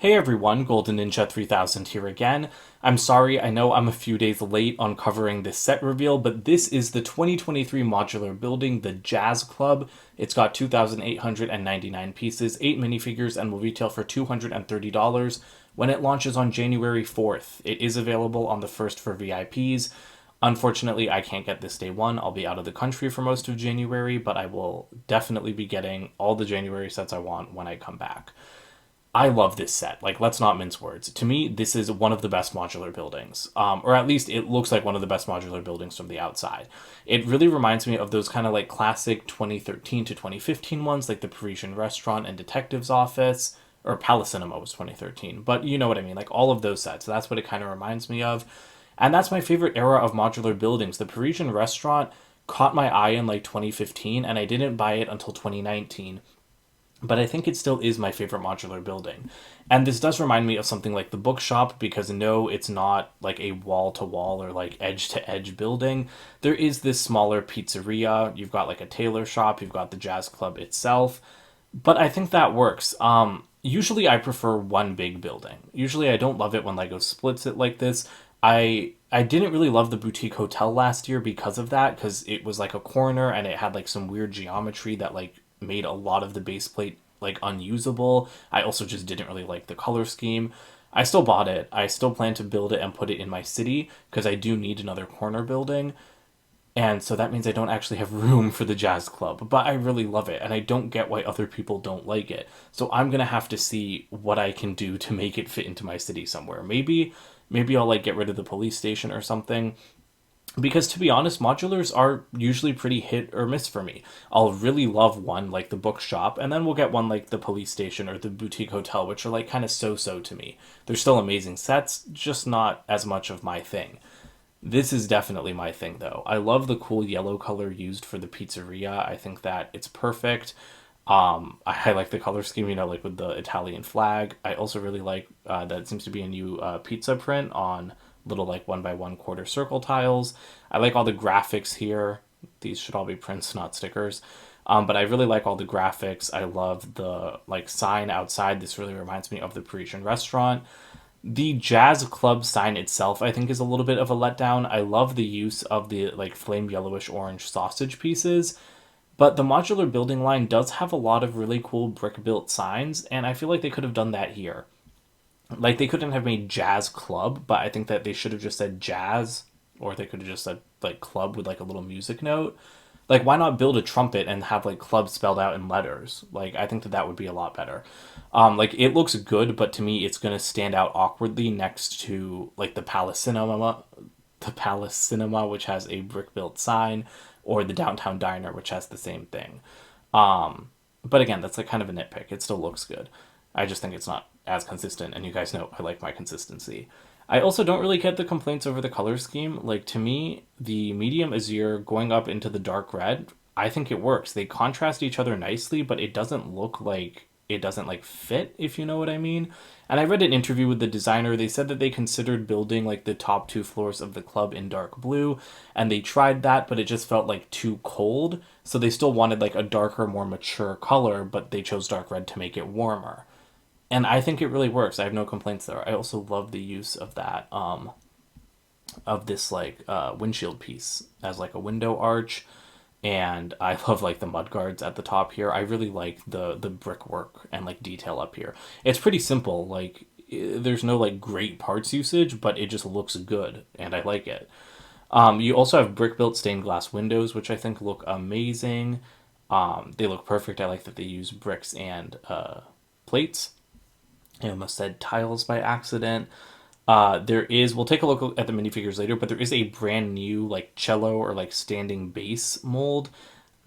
Hey everyone, Golden Ninja 3000 here again. I'm sorry, I know I'm a few days late on covering this set reveal, but this is the 2023 modular building, the Jazz Club. It's got 2,899 pieces, 8 minifigures, and will retail for $230 when it launches on January 4th. It is available on the 1st for VIPs. Unfortunately, I can't get this day one. I'll be out of the country for most of January, but I will definitely be getting all the January sets I want when I come back. I love this set. Like, let's not mince words. To me, this is one of the best modular buildings, or at least it looks like one of the best modular buildings from the outside. It really reminds me of those kind of like classic 2013 to 2015 ones, like the Parisian Restaurant and Detective's Office, or Palace Cinema was 2013. But you know what I mean, like all of those sets. That's what it kind of reminds me of. And that's my favorite era of modular buildings. The Parisian Restaurant caught my eye in like 2015, and I didn't buy it until 2019, but I think it still is my favorite modular building. And this does remind me of something like the bookshop because no, it's not like a wall to wall or like edge to edge building. There is this smaller pizzeria, you've got like a tailor shop, you've got the jazz club itself, but I think that works. Usually I prefer one big building. Usually I don't love it when Lego splits it like this. I didn't really love the boutique hotel last year because of that, because it was like a corner and it had like some weird geometry that like made a lot of the base plate like unusable. I also just didn't really like the color scheme. I still bought it. I still plan to build it and put it in my city because I do need another corner building. And so that means I don't actually have room for the jazz club, but I really love it and I don't get why other people don't like it. So I'm going to have to see what I can do to make it fit into my city somewhere. Maybe I'll like get rid of the police station or something, because to be honest, modulars are usually pretty hit or miss for me. I'll really love one like the bookshop, and then we'll get one like the police station or the boutique hotel, which are like kind of so-so to me. They're still amazing sets, just not as much of my thing. This is definitely my thing though. I love the cool yellow color used for the pizzeria. I think that it's perfect. I like the color scheme, like with the Italian flag. I also really like that it seems to be a new pizza print on little like 1 by 1 quarter circle tiles. I like all the graphics here. These should all be prints, not stickers. But I really like all the graphics. I love the like sign outside. This really reminds me of the Parisian restaurant. The jazz club sign itself, I think, is a little bit of a letdown. I love the use of the like flame yellowish orange sausage pieces, but the modular building line does have a lot of really cool brick built signs, and I feel like they could have done that here. Like they couldn't have made jazz club, but I think that they should have just said jazz, or they could have just said like club with like a little music note. Like why not build a trumpet and have like club spelled out in letters? Like I think that that would be a lot better. Like it looks good, but to me it's gonna stand out awkwardly next to like the Palace Cinema, which has a brick built sign, or the Downtown Diner, which has the same thing. But again, that's like kind of a nitpick. It still looks good. I just think it's not as consistent, and you guys know I like my consistency. I also don't really get the complaints over the color scheme. Like to me, the medium azure going up into the dark red, I think it works. They contrast each other nicely, but it doesn't look like it doesn't like fit, if you know what I mean. And I read an interview with the designer. They said that they considered building like the top 2 floors of the club in dark blue, and they tried that, but it just felt like too cold. So they still wanted like a darker, more mature color, but they chose dark red to make it warmer. And I think it really works. I have no complaints there. I also love the use of that of this like windshield piece as like a window arch, and I love like the mud guards at the top here. I really like the brickwork and like detail up here. It's pretty simple. Like there's no like great parts usage, but it just looks good, and I like it. You also have brick built stained glass windows, which I think look amazing. They look perfect. I like that they use bricks and plates. I almost said tiles by accident. We'll take a look at the minifigures later, but there is a brand new like cello or like standing bass mold.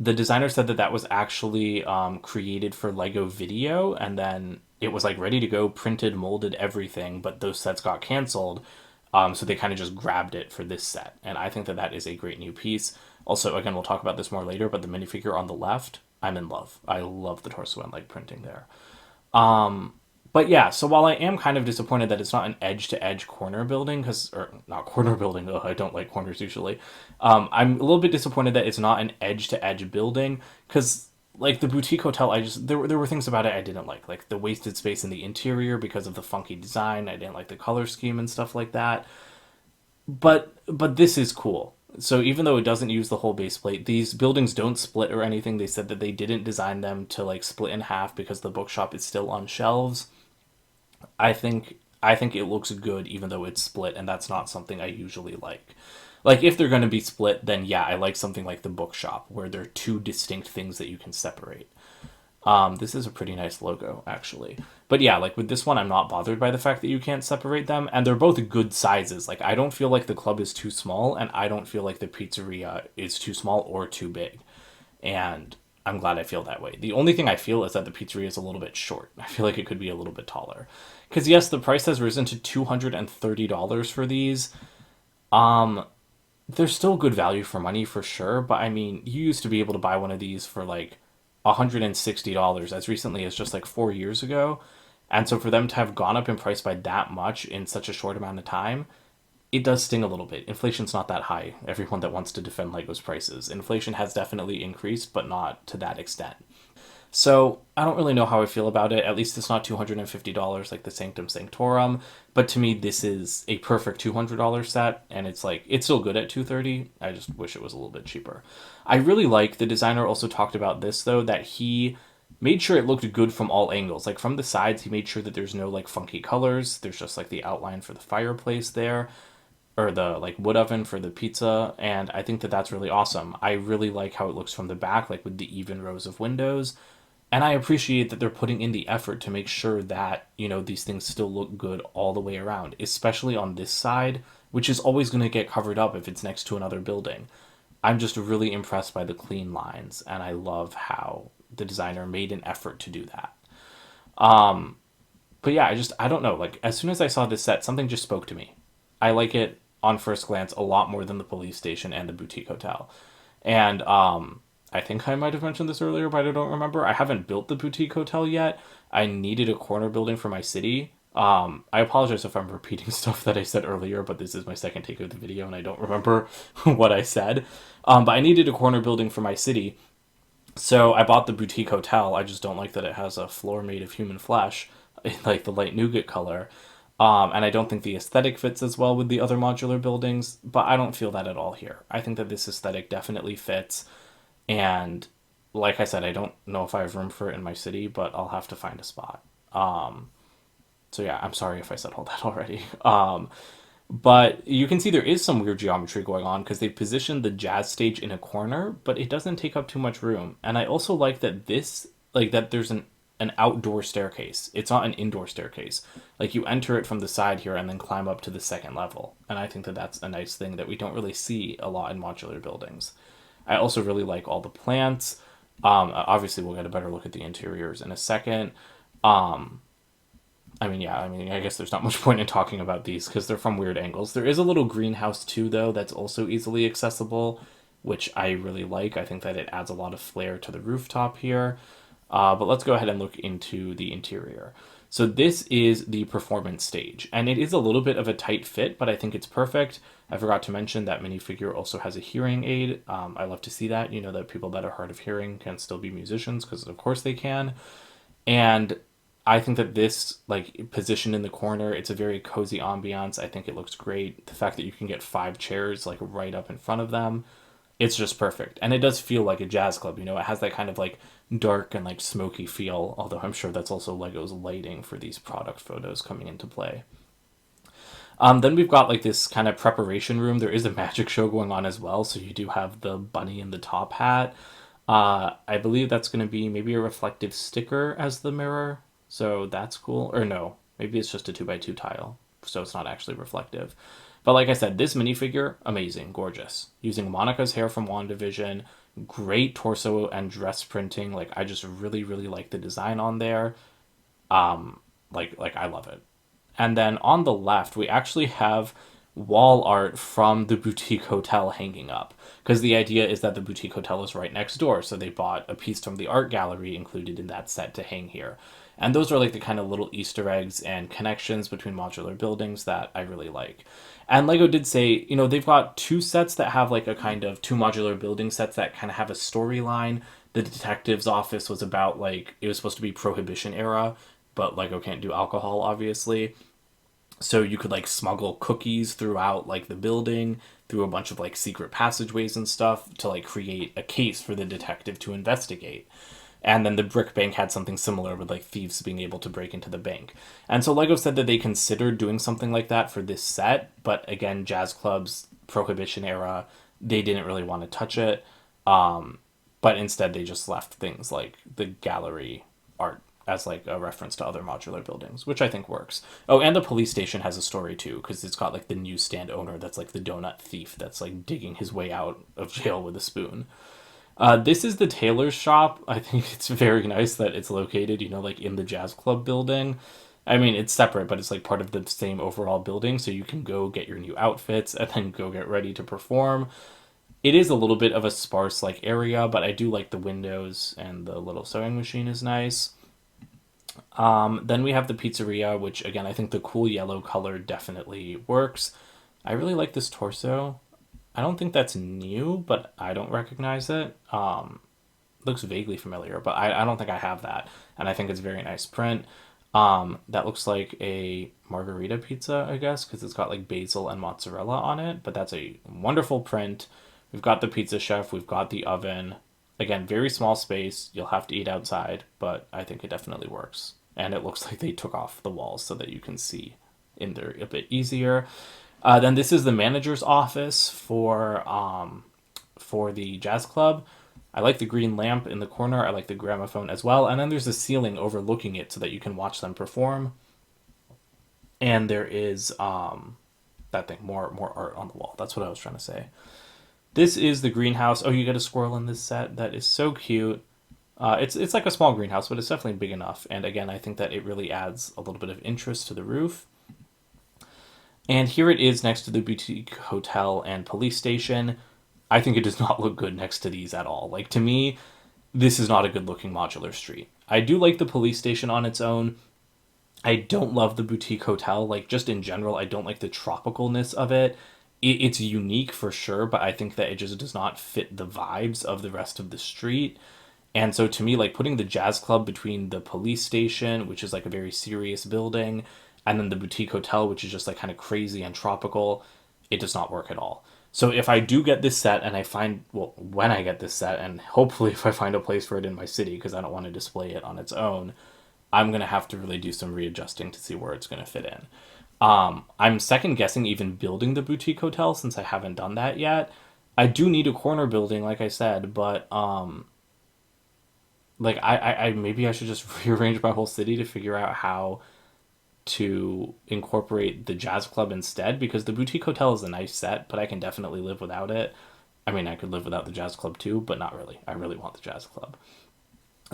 The designer said that that was actually created for Lego Video, and then it was like ready to go, printed, molded, everything, but those sets got canceled. So they kind of just grabbed it for this set, and I think that that is a great new piece. Also, again, we'll talk about this more later, but the minifigure on the left, I'm in love. I love the torso and leg printing there. But yeah, so while I am kind of disappointed that it's not an edge to edge corner building, or not corner building, ugh, I don't like corners usually. I'm a little bit disappointed that it's not an edge to edge building, because like the boutique hotel, I just there were things about it I didn't like the wasted space in the interior because of the funky design. I didn't like the color scheme and stuff like that. But this is cool. So even though it doesn't use the whole base plate, these buildings don't split or anything. They said that they didn't design them to like split in half because the bookshop is still on shelves. I think it looks good even though it's split, and that's not something I usually like. Like if they're going to be split, then yeah, I like something like the bookshop where they're two distinct things that you can separate. This is a pretty nice logo, actually. But yeah, like with this one, I'm not bothered by the fact that you can't separate them, and they're both good sizes. Like I don't feel like the club is too small, and I don't feel like the pizzeria is too small or too big. And I'm glad I feel that way. The only thing I feel is that the pizzeria is a little bit short. I feel like it could be a little bit taller. Because yes, the price has risen to $230 for these. They're still good value for money for sure, but I mean, you used to be able to buy one of these for like $160 as recently as just like 4 years ago. And so for them to have gone up in price by that much in such a short amount of time, it does sting a little bit. Inflation's not that high. Everyone that wants to defend Lego's prices. Inflation has definitely increased, but not to that extent. So I don't really know how I feel about it. At least it's not $250 like the Sanctum Sanctorum. But to me, this is a perfect $200 set, and it's like it's still good at 230. I just wish it was a little bit cheaper. I really like the designer also talked about this though, that he made sure it looked good from all angles. Like from the sides, he made sure that there's no like funky colors. There's just like the outline for the fireplace there, or the like wood oven for the pizza, and I think that that's really awesome. I really like how it looks from the back, like with the even rows of windows. And I appreciate that they're putting in the effort to make sure that, these things still look good all the way around, especially on this side, which is always going to get covered up if it's next to another building. I'm just really impressed by the clean lines, and I love how the designer made an effort to do that. But yeah, I don't know. Like, as soon as I saw this set, something just spoke to me. I like it on first glance a lot more than the police station and the boutique hotel. And I think I might have mentioned this earlier, but I don't remember. I haven't built the boutique hotel yet. I needed a corner building for my city. I apologize if I'm repeating stuff that I said earlier, but this is my second take of the video and I don't remember what I said. But I needed a corner building for my city. So I bought the boutique hotel. I just don't like that it has a floor made of human flesh, like the light nougat color. And I don't think the aesthetic fits as well with the other modular buildings, but I don't feel that at all here. I think that this aesthetic definitely fits. And like I said, I don't know if I have room for it in my city, but I'll have to find a spot. So yeah, I'm sorry if I said all that already. But you can see there is some weird geometry going on because they positioned the jazz stage in a corner, but it doesn't take up too much room. And I also like that that there's an outdoor staircase. It's not an indoor staircase. Like you enter it from the side here and then climb up to the second level. And I think that that's a nice thing that we don't really see a lot in modular buildings. I also really like all the plants. Obviously, we'll get a better look at the interiors in a second. I guess there's not much point in talking about these because they're from weird angles. There is a little greenhouse too, though, that's also easily accessible, which I really like. I think that it adds a lot of flair to the rooftop here. But let's go ahead and look into the interior. So this is the performance stage, and it is a little bit of a tight fit, but I think it's perfect. I forgot to mention that minifigure also has a hearing aid. I love to see that, that people that are hard of hearing can still be musicians, because of course they can. And I think that this, like, position in the corner, it's a very cozy ambiance. I think it looks great. The fact that you can get 5 chairs, like, right up in front of them, it's just perfect. And it does feel like a jazz club, it has that kind of, like, dark and, like, smoky feel, although I'm sure that's also Lego's lighting for these product photos coming into play. Then we've got, like, this kind of preparation room. There is a magic show going on as well, so you do have the bunny in the top hat. I believe that's going to be maybe a reflective sticker as the mirror. So that's cool. Or no, maybe it's just a 2x2 tile, so it's not actually reflective. But like I said, this minifigure, amazing, gorgeous. Using Monica's hair from WandaVision, great torso and dress printing. Like, I just really, really like the design on there. Like I love it. And then on the left, we actually have wall art from the boutique hotel hanging up, because the idea is that the boutique hotel is right next door, so they bought a piece from the art gallery included in that set to hang here. And those are like the kind of little Easter eggs and connections between modular buildings that I really like. And Lego did say, they've got 2 sets that have like a kind of 2 modular building sets that kind of have a storyline, The detective's office was about like it was supposed to be Prohibition era, but Lego can't do alcohol, obviously. So you could like smuggle cookies throughout like the building through a bunch of like secret passageways and stuff to like create a case for the detective to investigate. And then the brick bank had something similar with like thieves being able to break into the bank. And so Lego said that they considered doing something like that for this set, but again, jazz clubs, Prohibition era, they didn't really want to touch it. But instead they just left things like the gallery art as like a reference to other modular buildings, which I think works. Oh, and the police station has a story too, because it's got like the newsstand owner that's like the donut thief that's like digging his way out of jail with a spoon. This is the tailor's shop. I think it's very nice that it's located, like in the jazz club building. I mean, it's separate, but it's like part of the same overall building, so you can go get your new outfits and then go get ready to perform. It is a little bit of a sparse like area, but I do like the windows and the little sewing machine is nice. Then we have the pizzeria, which again I think the cool yellow color definitely works. I really like this torso. I don't think that's new, but I don't recognize it. Looks vaguely familiar, but I don't think I have that, and I think it's a very nice print. That looks like a margarita pizza, I guess, because it's got like basil and mozzarella on it. But that's a wonderful print. We've got the pizza chef. We've got the oven. Again, very small space. You'll have to eat outside, but I think it definitely works. And it looks like they took off the walls so that you can see in there a bit easier. Then this is the manager's office for the jazz club. I like the green lamp in the corner. I like the gramophone as well. And then there's a ceiling overlooking it so that you can watch them perform. And there is that thing, more art on the wall. That's what I was trying to say. This is the greenhouse. Oh, you get a squirrel in this set. That is so cute. It's like a small greenhouse, but it's definitely big enough. And again, I think that it really adds a little bit of interest to the roof. And here it is next to the boutique hotel and police station. I think it does not look good next to these at all. Like, to me, this is not a good looking modular street. I do like the police station on its own. I don't love the boutique hotel. Like, just in general, I don't like the tropicalness of it. It's unique for sure, but I think that it just does not fit the vibes of the rest of the street. And so to me, like putting the jazz club between the police station, which is like a very serious building, and then the boutique hotel, which is just like kind of crazy and tropical, it does not work at all. So if I do get this set and I find, well, when I get this set, and hopefully if I find a place for it in my city, because I don't want to display it on its own, I'm going to have to really do some readjusting to see where it's going to fit in. I'm second guessing even building the boutique hotel since I haven't done that yet. I do need a corner building, like I said, but like I maybe I should just rearrange my whole city to figure out how to incorporate the jazz club instead because the boutique hotel is a nice set, but I can definitely live without it. I mean, I could live without the jazz club too, but not really. I really want the jazz club.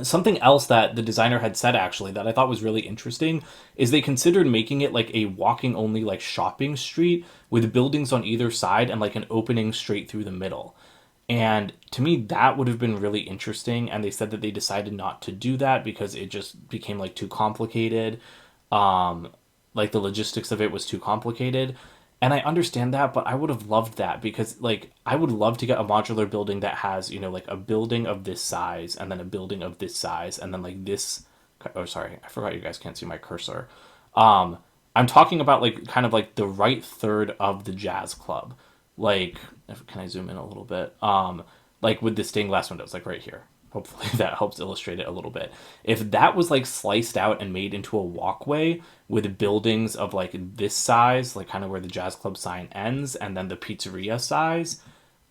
Something else that the designer had said actually that I thought was really interesting is they considered making it like a walking only like shopping street with buildings on either side and like an opening straight through the middle. And to me, that would have been really interesting. And they said that they decided not to do that because it just became like too complicated. Like the logistics of it was too complicated. And I understand that, but I would have loved that because like I would love to get a modular building that has, like a building of this size and then a building of this size and then like this. Oh, sorry, I forgot you guys can't see my cursor. I'm talking about like kind of like the right third of the jazz club. Like, can I zoom in a little bit? Like with the stained glass windows, like right here. Hopefully that helps illustrate it a little bit. If that was like sliced out and made into a walkway with buildings of like this size, like kind of where the jazz club sign ends, and then the pizzeria size,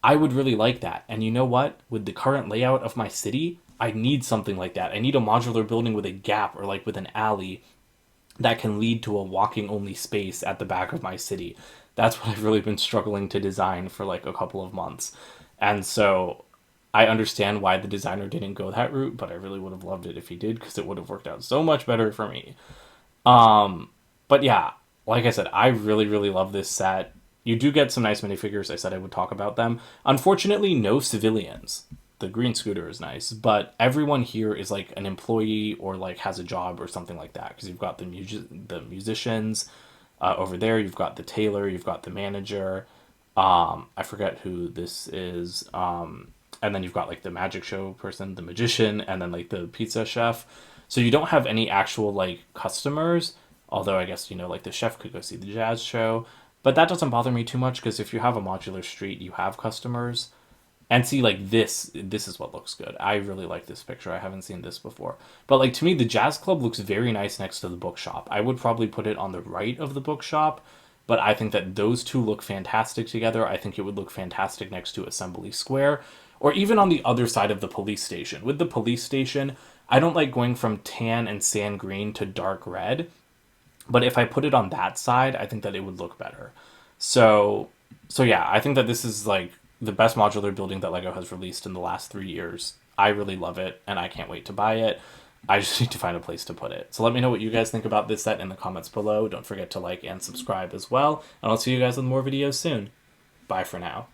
I would really like that. And you know what? With the current layout of my city, I need something like that. I need a modular building with a gap or like with an alley that can lead to a walking only space at the back of my city. That's what I've really been struggling to design for like a couple of months. And so I understand why the designer didn't go that route, but I really would have loved it if he did because it would have worked out so much better for me. But yeah, like I said, I really, really love this set. You do get some nice minifigures. I said I would talk about them. Unfortunately, no civilians. The green scooter is nice, but everyone here is like an employee or like has a job or something like that. Because you've got the musicians over there. You've got the tailor. You've got the manager. I forget who this is. And then you've got like the magic show person, the magician, and then like the pizza chef. So you don't have any actual like customers, although I guess, like the chef could go see the jazz show. But that doesn't bother me too much because if you have a modular street, you have customers. And see, like this is what looks good. I really like this picture. I haven't seen this before. But like to me, the jazz club looks very nice next to the bookshop. I would probably put it on the right of the bookshop, but I think that those two look fantastic together. I think it would look fantastic next to Assembly Square, or even on the other side of the police station. With the police station, I don't like going from tan and sand green to dark red, but if I put it on that side, I think that it would look better. So, so yeah, I think that this is like the best modular building that Lego has released in the last 3 years. I really love it, and I can't wait to buy it. I just need to find a place to put it. So let me know what you guys think about this set in the comments below. Don't forget to like and subscribe as well, and I'll see you guys with more videos soon. Bye for now.